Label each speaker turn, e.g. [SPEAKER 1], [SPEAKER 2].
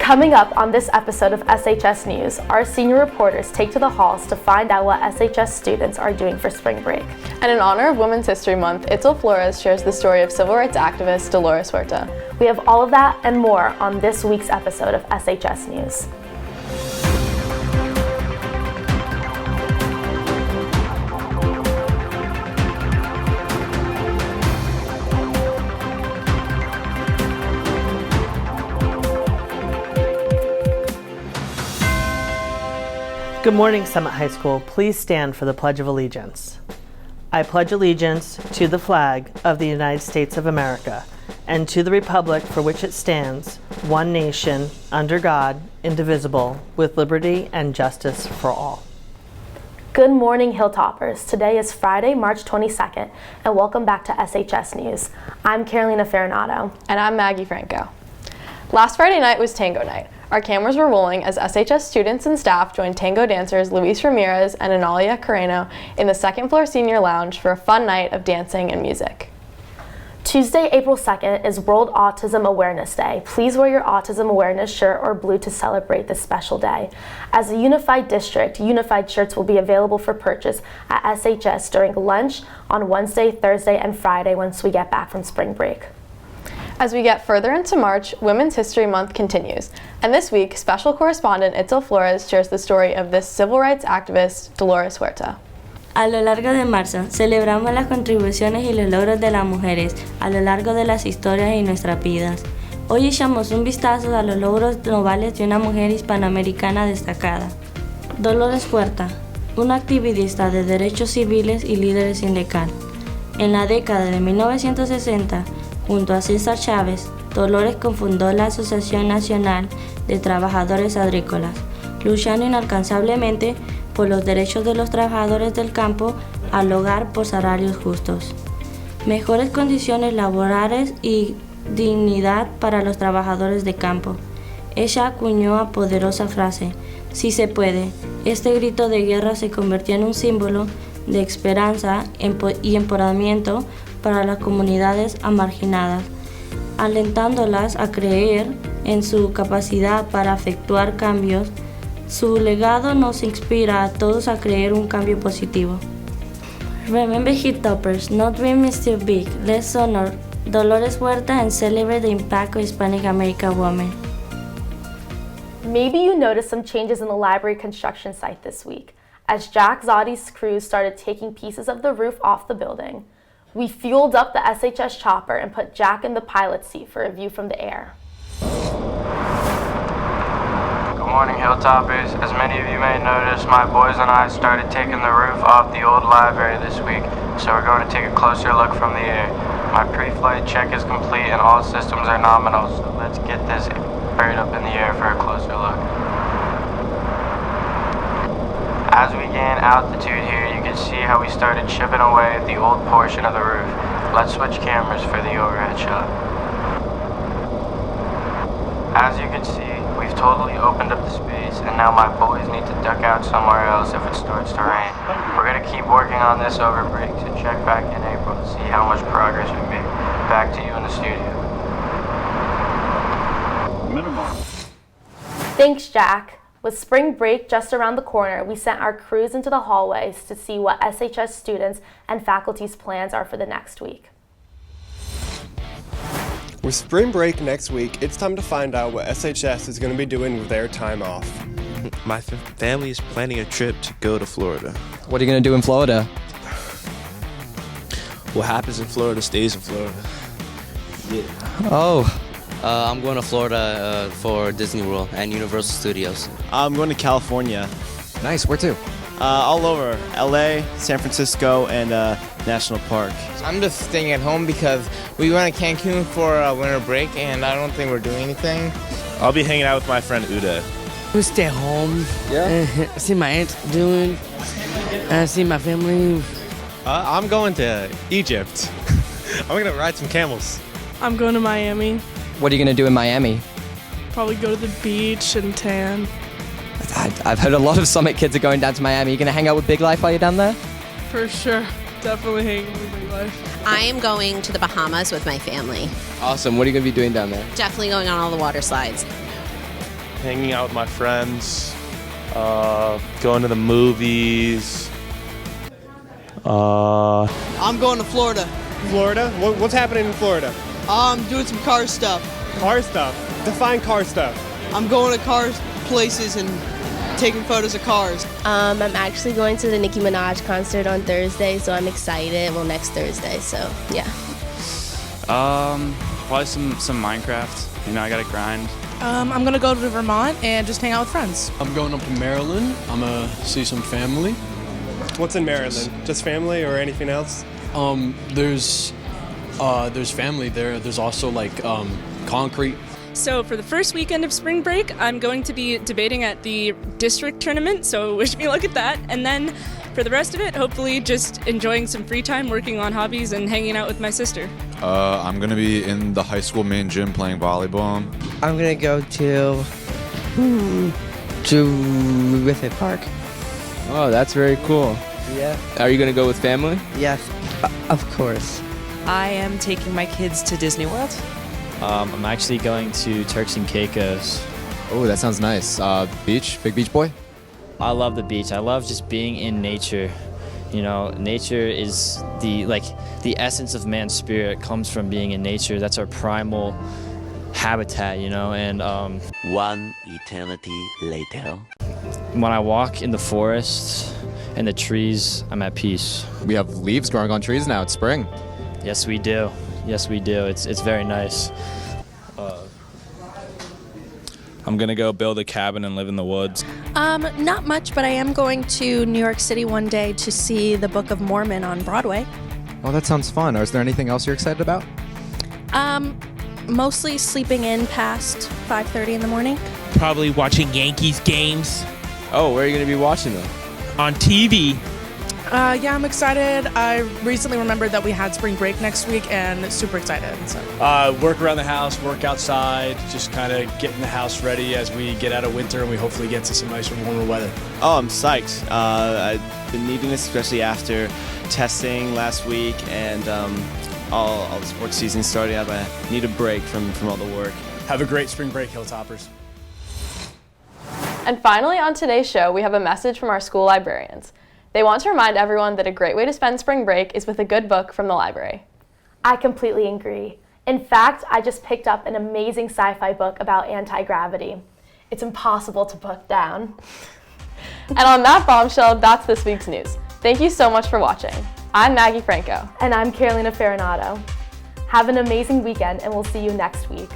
[SPEAKER 1] Coming up on this episode of SHS News, our senior reporters take to the halls to find out what SHS students are doing for spring break.
[SPEAKER 2] And in honor of Women's History Month, Itzel Flores shares the story of civil rights activist Dolores Huerta.
[SPEAKER 1] We have all of that and more on this week's episode of SHS News.
[SPEAKER 3] Good morning, Summit High School. Please stand for the Pledge of Allegiance. I pledge allegiance to the flag of the United States of America and to the republic for which it stands, one nation, under God, indivisible, with liberty and justice for all.
[SPEAKER 1] Good morning, Hilltoppers. Today is Friday, March 22nd, and welcome back to SHS News. I'm Carolina Farinato.
[SPEAKER 2] And I'm Maggie Franco. Last Friday night was Tango Night. Our cameras were rolling as SHS students and staff joined tango dancers Luis Ramirez and Analia Carreno in the second floor senior lounge for a fun night of dancing and music.
[SPEAKER 1] Tuesday, April 2nd is World Autism Awareness Day. Please wear your autism awareness shirt or blue to celebrate this special day. As a unified district, unified shirts will be available for purchase at SHS during lunch on Wednesday, Thursday, and Friday once we get back from spring break.
[SPEAKER 2] As we get further into March, Women's History Month continues, and this week, special correspondent Itzel Flores shares the story of this civil rights activist, Dolores Huerta.
[SPEAKER 4] A lo largo de marzo, celebramos las contribuciones y los logros de las mujeres a lo largo de las historias y nuestras vidas. Hoy echamos un vistazo a los logros globales de una mujer hispanoamericana destacada. Dolores Huerta, una activista de derechos civiles y líder sindical. En la década de 1960, junto a César Chávez, Dolores cofundó la Asociación Nacional de Trabajadores Agrícolas, luchando incansablemente por los derechos de los trabajadores del campo al hogar por salarios justos, mejores condiciones laborales y dignidad para los trabajadores de campo. Ella acuñó la poderosa frase, "Sí se puede". Este grito de guerra se convirtió en un símbolo de esperanza y empoderamiento para las comunidades marginadas, alentándolas a creer en su capacidad para efectuar cambios. Su legado nos inspira a todos a creer un cambio positivo. Remember, Hilltoppers, no dream is too big. Let's honor Dolores Huerta and celebrate the impact of Hispanic American women.
[SPEAKER 1] Maybe you noticed some changes in the library construction site this week, as Jack Zotti's crew started taking pieces of the roof off the building. We fueled up the SHS chopper and put Jack in the pilot seat for a view from the air.
[SPEAKER 5] Good morning, Hilltoppers. As many of you may notice, my boys and I started taking the roof off the old library this week, so we're going to take a closer look from the air. My pre-flight check is complete and all systems are nominal, so let's get this bird up in the air for a closer look. As we gain altitude here, you can see how we started chipping away at the old portion of the roof. Let's switch cameras for the overhead shot. As you can see, we've totally opened up the space, and now my boys need to duck out somewhere else if it starts to rain. We're going to keep working on this over break, so check back in April to see how much progress we made. Back to you in the studio.
[SPEAKER 1] Thanks, Jack. With spring break just around the corner, we sent our crews into the hallways to see what SHS students and faculty's plans are for the next week.
[SPEAKER 6] With spring break next week, it's time to find out what SHS is going to be doing with their time off.
[SPEAKER 7] My family is planning a trip to go to Florida.
[SPEAKER 8] What are you going to do in Florida?
[SPEAKER 7] What happens in Florida stays in Florida. Yeah.
[SPEAKER 8] Oh.
[SPEAKER 9] I'm going to Florida for Disney World and Universal Studios.
[SPEAKER 10] I'm going to California.
[SPEAKER 8] Nice, where to?
[SPEAKER 10] All over. LA, San Francisco, and National Park.
[SPEAKER 11] I'm just staying at home because we went to Cancun for a winter break and I don't think we're doing anything.
[SPEAKER 7] I'll be hanging out with my friend Uda.
[SPEAKER 12] We stay home. Yeah. See my aunt doing. See my family.
[SPEAKER 13] I'm going to Egypt. I'm going to ride some camels.
[SPEAKER 14] I'm going to Miami.
[SPEAKER 8] What are you going to do in Miami?
[SPEAKER 14] Probably go to the beach and tan.
[SPEAKER 8] I've heard a lot of Summit kids are going down to Miami. You going to hang out with Big Life while you're down there?
[SPEAKER 14] For sure. Definitely hanging with Big Life.
[SPEAKER 15] I am going to the Bahamas with my family.
[SPEAKER 8] Awesome. What are you going to be doing down there?
[SPEAKER 15] Definitely going on all the water slides. hanging out with my friends, going to the movies.
[SPEAKER 16] I'm going to Florida.
[SPEAKER 6] Florida? What's happening in Florida?
[SPEAKER 16] I'm doing some car stuff.
[SPEAKER 6] Car stuff? Define car stuff.
[SPEAKER 16] I'm going to car places and taking photos of cars.
[SPEAKER 17] I'm actually going to the Nicki Minaj concert on Thursday, so I'm excited. Well, next Thursday, so yeah.
[SPEAKER 18] Probably some Minecraft. You know, I gotta grind.
[SPEAKER 14] I'm gonna go to Vermont and just hang out with friends.
[SPEAKER 19] I'm going up to Maryland. I'm gonna see some family.
[SPEAKER 6] What's in Maryland? Just family or anything else?
[SPEAKER 19] There's family there. There's also like concrete.
[SPEAKER 20] So for the first weekend of spring break, I'm going to be debating at the district tournament, so wish me luck at that. And then for the rest of it, hopefully just enjoying some free time, working on hobbies, and hanging out with my sister.
[SPEAKER 21] I'm going to be in the high school main gym playing volleyball.
[SPEAKER 22] I'm going to go to Griffith Park.
[SPEAKER 23] Oh, that's very cool.
[SPEAKER 22] Yeah.
[SPEAKER 23] Are you going to go with family?
[SPEAKER 22] Yes, of course.
[SPEAKER 24] I am taking my kids to Disney World.
[SPEAKER 25] I'm actually going to Turks and Caicos.
[SPEAKER 26] Oh, that sounds nice. Beach? Big beach boy?
[SPEAKER 25] I love the beach. I love just being in nature. You know, nature is the essence of man's spirit comes from being in nature. That's our primal habitat, you know, and
[SPEAKER 27] one eternity later.
[SPEAKER 25] When I walk in the forest and the trees, I'm at peace.
[SPEAKER 26] We have leaves growing on trees now. It's spring.
[SPEAKER 25] Yes, we do. Yes, we do. It's very nice.
[SPEAKER 28] I'm gonna go build a cabin and live in the woods.
[SPEAKER 29] Not much, but I am going to New York City one day to see the Book of Mormon on Broadway.
[SPEAKER 26] Well, that sounds fun. Is there anything else you're excited about?
[SPEAKER 29] Mostly sleeping in past 5:30 in the morning.
[SPEAKER 30] Probably watching Yankees games.
[SPEAKER 23] Oh, where are you gonna be watching them?
[SPEAKER 30] On TV.
[SPEAKER 14] Yeah, I'm excited. I recently remembered that we had spring break next week and super excited. So.
[SPEAKER 31] Work around the house, work outside, just kind of getting the house ready as we get out of winter and we hopefully get to some nicer, warmer weather.
[SPEAKER 10] Oh, I'm psyched. I've been needing this, especially after testing last week and all the sports season starting up. I need a break from all the work.
[SPEAKER 31] Have a great spring break, Hilltoppers.
[SPEAKER 2] And finally, on today's show, we have a message from our school librarians. They want to remind everyone that a great way to spend spring break is with a good book from the library.
[SPEAKER 1] I completely agree. In fact, I just picked up an amazing sci-fi book about anti-gravity. It's impossible to put down.
[SPEAKER 2] And on that bombshell, that's this week's news. Thank you so much for watching. I'm Maggie Franco.
[SPEAKER 1] And I'm Carolina Farinato. Have an amazing weekend, and we'll see you next week.